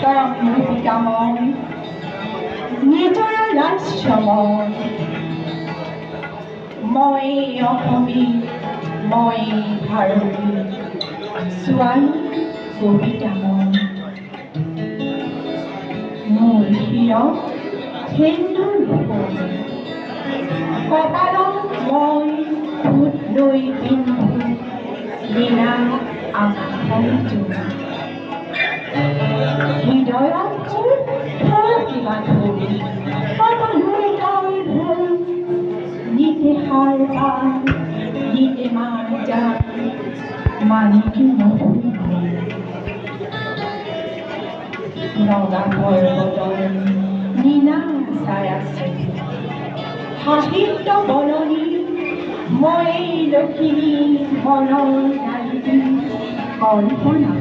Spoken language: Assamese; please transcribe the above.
পিতাময় নিজৰা ৰাজ্যময় মই অসমী মই ভাৰতী ছোৱালী কবিতাময় মোৰ শিৰত সেন্দুৰ ৰূপমী কপালত মই ফুট লৈ পিন্ধো লীলা আকাশৰ জোৰা হৃদয়ত মোৰ কিবা ধৰি সকলোৰে গাই ভৰি নিতে সাৰ পাৰ নিতে মাৰ যায় মানিকী নধৰি নগা পৰ্বতৰ নীলা চাই আছে সাহিত্য বননি মই লখিমী মনৰ নাৰী কল্পনা